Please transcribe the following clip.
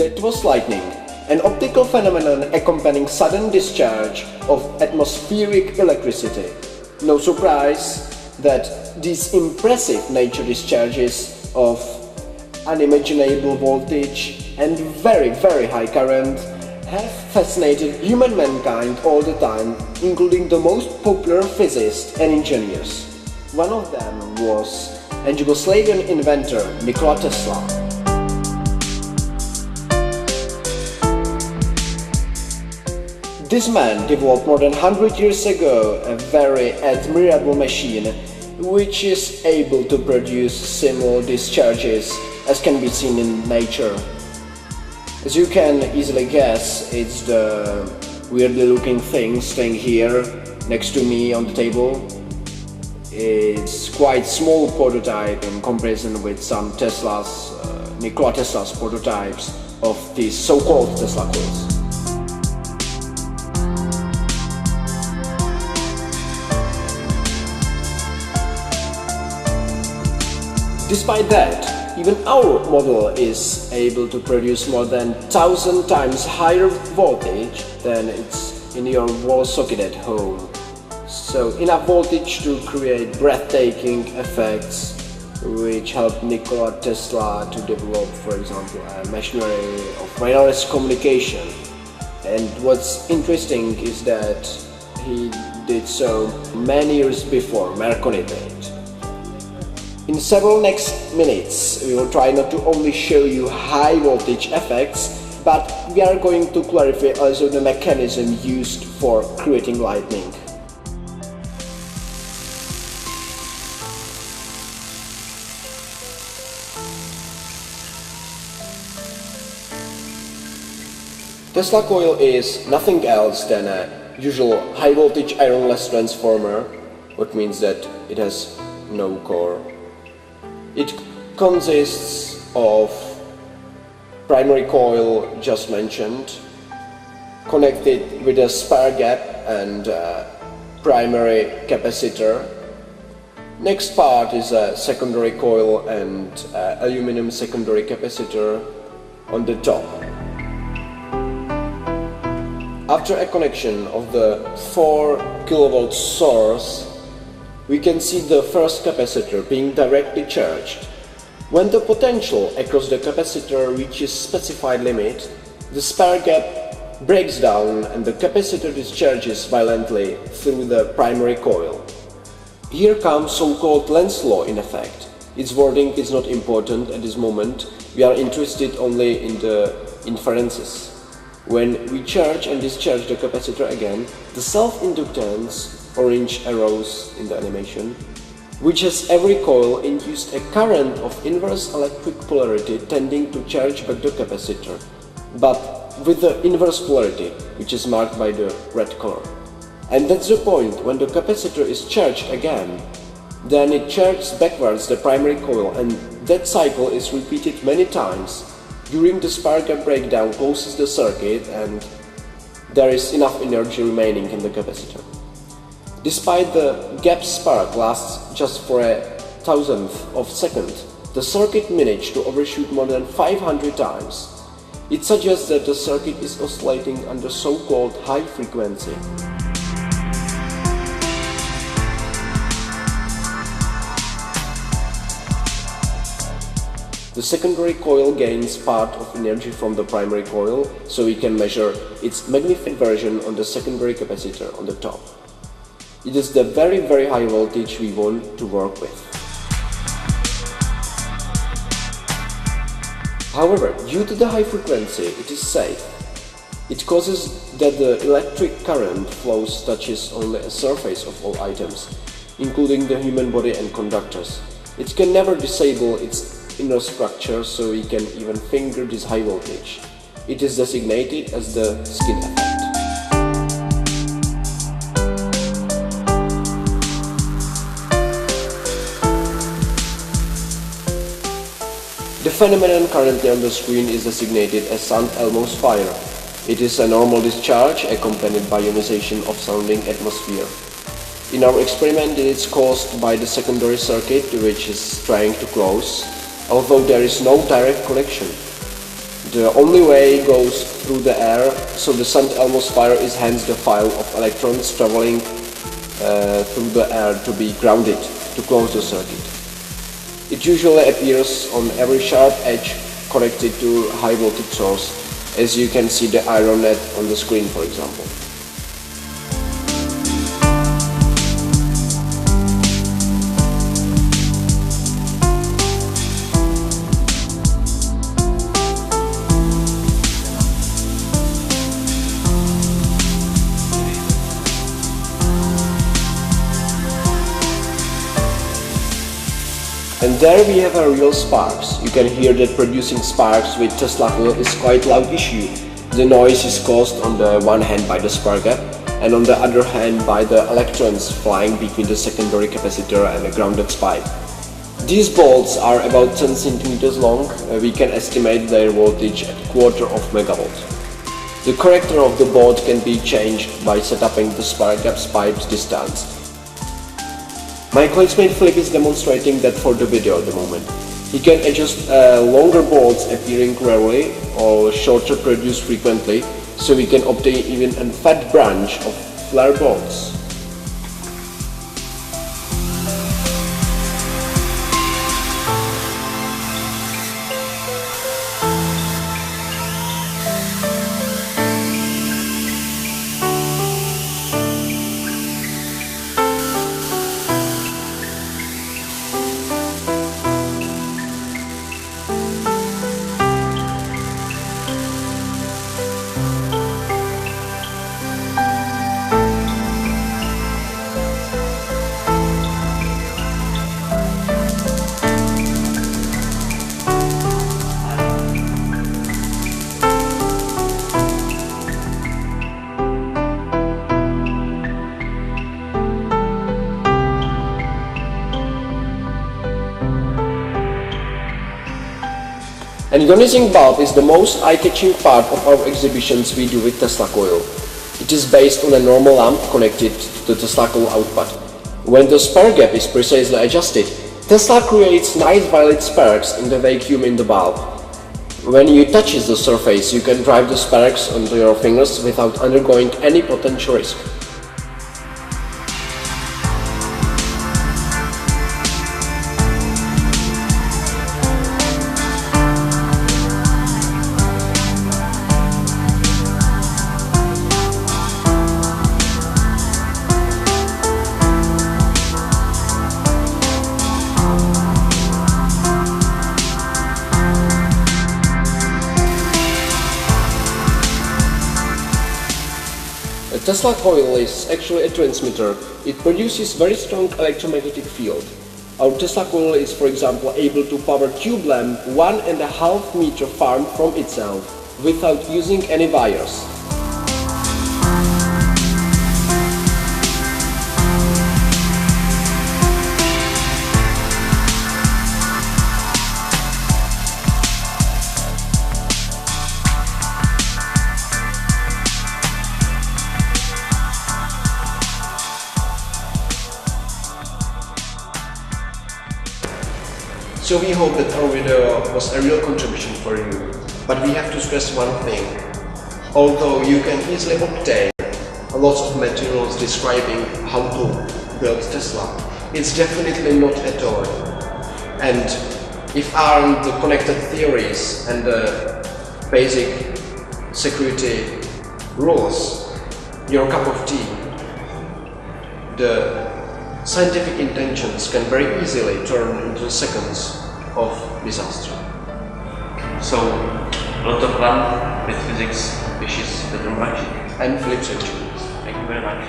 That was lightning, an optical phenomenon accompanying sudden discharge of atmospheric electricity. No surprise that these impressive nature discharges of unimaginable voltage and very high current have fascinated human mankind all the time, including the most popular physicists and engineers. One of them was a Yugoslavian inventor, Nikola Tesla. This man developed more than 100 years ago a very admirable machine which is able to produce similar discharges as can be seen in nature. As you can easily guess, it's the weirdly looking thing staying here next to me on the table. It's quite small prototype in comparison with some Nikola Tesla's prototypes of these so-called Tesla coils. Despite that, even our model is able to produce more than 1,000 times higher voltage than it's in your wall socket at home. So enough voltage to create breathtaking effects which helped Nikola Tesla to develop, for example, a machinery of wireless communication. And what's interesting is that he did so many years before Marconi did. In several next minutes, we will try not to only show you high voltage effects, but we are going to clarify also the mechanism used for creating lightning. Tesla coil is nothing else than a usual high voltage ironless transformer, which means that it has no core. It consists of primary coil just mentioned, connected with a spare gap and a primary capacitor. Next part is a secondary coil and aluminum secondary capacitor on the top. After a connection of the 4 kV source, we can see the first capacitor being directly charged. When the potential across the capacitor reaches specified limit, the spare gap breaks down and the capacitor discharges violently through the primary coil. Here comes so-called Lenz's law in effect. Its wording is not important at this moment, we are interested only in the inferences. When we charge and discharge the capacitor again, the self-inductance, orange arrows in the animation, which has every coil induced a current of inverse electric polarity tending to charge back the capacitor, but with the inverse polarity, which is marked by the red color. And that's the point, when the capacitor is charged again, then it charges backwards the primary coil, and that cycle is repeated many times. During the spare gap breakdown closes the circuit and there is enough energy remaining in the capacitor. Despite the gap spark lasts just for a thousandth of a second, the circuit managed to overshoot more than 500 times. It suggests that the circuit is oscillating under so-called high frequency. The secondary coil gains part of energy from the primary coil, so we can measure its magnified version on the secondary capacitor on the top. It is the very high voltage we want to work with. However, due to the high frequency, it is safe. It causes that the electric current flows touches only a surface of all items, including the human body and conductors. It can never disable its inner structure, so we can even finger this high voltage. It is designated as the skin effect. The phenomenon currently on the screen is designated as St. Elmo's fire. It is a normal discharge accompanied by ionization of surrounding atmosphere. In our experiment, it is caused by the secondary circuit, which is trying to close, although there is no direct connection. The only way goes through the air, so the St. Elmo's fire is hence the file of electrons traveling through the air to be grounded to close the circuit. It usually appears on every sharp edge connected to high voltage source, as you can see the iron net on the screen, for example. And there we have a real sparks. You can hear that producing sparks with Tesla coil is quite loud issue. The noise is caused on the one hand by the spark gap and on the other hand by the electrons flying between the secondary capacitor and the grounded pipe. These bolts are about 10 cm long. We can estimate their voltage at quarter of megavolt. The character of the bolt can be changed by setting the spark gap's pipe's distance. My coilsmate Philip is demonstrating that for the video at the moment. He can adjust longer bolts appearing rarely or shorter produced frequently, so we can obtain even a fat branch of flare bolts. An ionizing bulb is the most eye-catching part of our exhibitions we do with Tesla coil. It is based on a normal lamp connected to the Tesla coil output. When the spark gap is precisely adjusted, Tesla creates nice violet sparks in the vacuum in the bulb. When you touch the surface, you can drive the sparks onto your fingers without undergoing any potential risk. A Tesla coil is actually a transmitter. It produces very strong electromagnetic field. Our Tesla coil is, for example, able to power tube lamp 1.5 meter far from itself without using any wires. So we hope that our video was a real contribution for you. But we have to stress one thing. Although you can easily obtain lots of materials describing how to build Tesla, it's definitely not a toy. And if aren't the connected theories and the basic security rules your cup of tea, the scientific intentions can very easily turn into seconds of disaster. So, a lot of fun with physics, wishes, Petr Mrak. And Philip. Thank you very much.